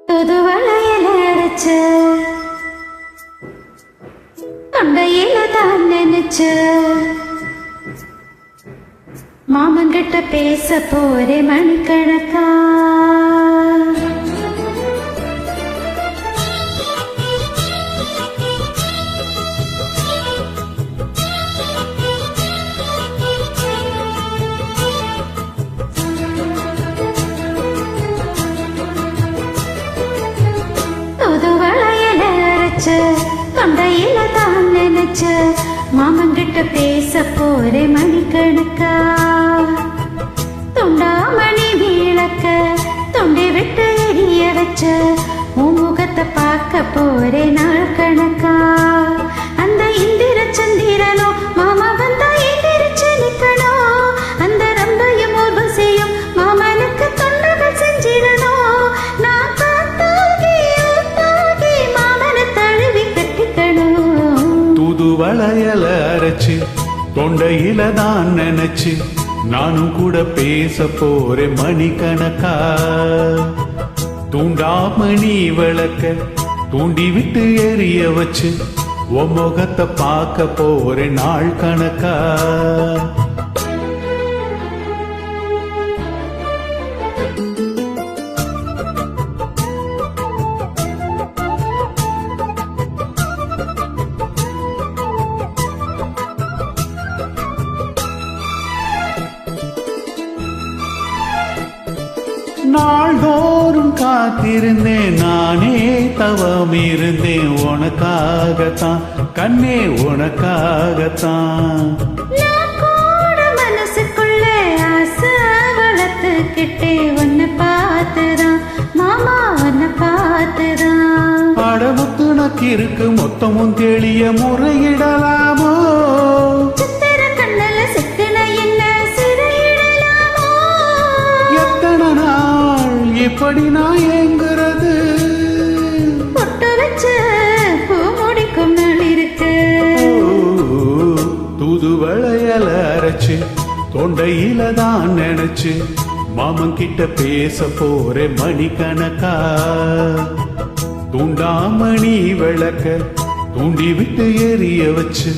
புது வளையல அரைச்ச தொண்டையில தான் நினைச்ச மாமன்கிட்ட பேச போரே மணிக்கணக்கா தொண்டையில தான் நினைச்ச மாமன்கிட்ட பேச போரே மணிக்கணக்கா துண்டாமணி விளக்க தொண்டை விட்டு எரிய வச்ச உன் முகத்தை பார்க்க போரே நாள் கணக்கா அந்த இந்திர சந்திரனோ மாமா வந்தா எந்திரிச்சு நிக்கணும் அந்த ரம்பையும் ஊர்வசியும் மாமனுக்கு தொண்டர்கள் செஞ்சிடணும் நான் வளையல அரைச்சு தொண்டையில தான் நினைச்சு நானும் கூட பேச போறேன் மணிக்கணக்கா தூண்டாமணி விளக்க தூண்டி விட்டு எரிய வச்சு உன் முகத்தை பார்க்க போறேன் நாள் கணக்கா நாள்தோறும் காத்திருந்தேன் நானே தவம் இருந்தேன் உனக்காகத்தான் கண்ணே உனக்காகத்தான் மனசுக்குள்ள ஆசை வளர்த்துக்கிட்டே உன்னை பார்த்துதான் மாமா உன்னை பார்த்துதான் அடமுத்து நக்கு இருக்கு மொத்தமும் தெளிய முறையிடலாமோ எப்படி நான் ஏங்குறது பொட்டு வச்ச பூ முடிக்கும் நாள் இருக்கு தூது வளையல அரைச்சு தொண்டையில தான் நினைச்சு மாமன் கிட்ட பேச போறே மணிக்கணக்கா தூண்டாமணி விளக்க தூண்டி விட்டு எரிய வச்சு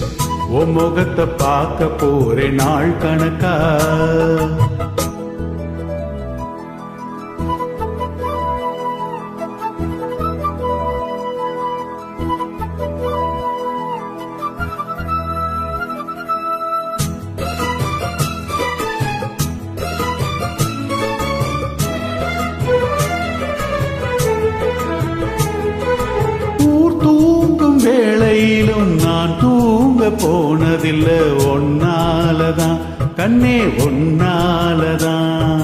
உன் முகத்தை பார்க்க போறே நாள் கணக்கா தூங்கும் வேளையிலும் நான் தூங்க போனதில்ல ஒன்னாலதான் கண்ணே ஒன்னாலதான்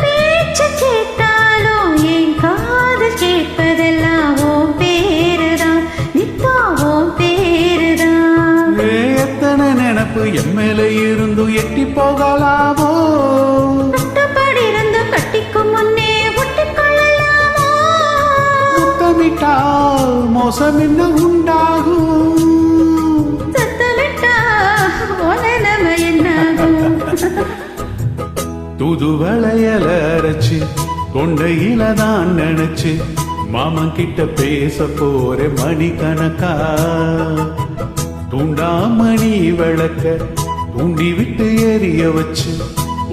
பேச்சு கேட்டாலும் என் காதல் கேட்பதெல்லாம் உன் பேருதான் நித்தா உன் பேருதான் எத்தனை நினப்பு எம்மையில இருந்து எட்டி போகலாமோ இருந்து கட்டிக்கும் முன்னே ஒட்டிக்கொள்ளலாமோ முத்தமிட்டால் மோசம் என்ன உண்டாகும் சத்தமிட்டா உனம என்னாகும் தூது வளையல அரைச்சு கொண்டையில தான் நினைச்சு மாமன் கிட்ட பேச போறே மணிக்கணக்கா தூண்டாமணி விளக்க தூண்டி விட்டு எரிய வச்சு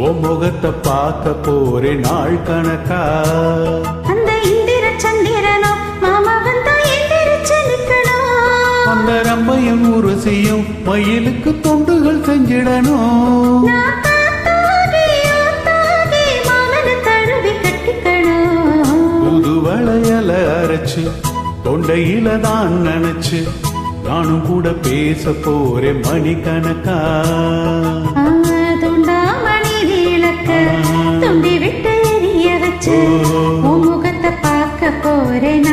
உன் முகத்தை பார்க்க போறே நாள் கணக்கா அந்த இந்திர சந்திரனோ மாமா வந்தா எந்திரிச்சு நிக்கணும் அந்த ரம்பையும் உருசியும் மயிலுக்கு தொண்டுகள் செஞ்சிடணும் புது வளையல அரைச்சு தொண்டையில தான் நினைச்சு நானும் கூட பேச போறேன் மணிக்கணக்கா துண்டாமணி விளக்க துண்டி விட்டு எரிய வச்சு முகத்தை பார்க்க போறேன்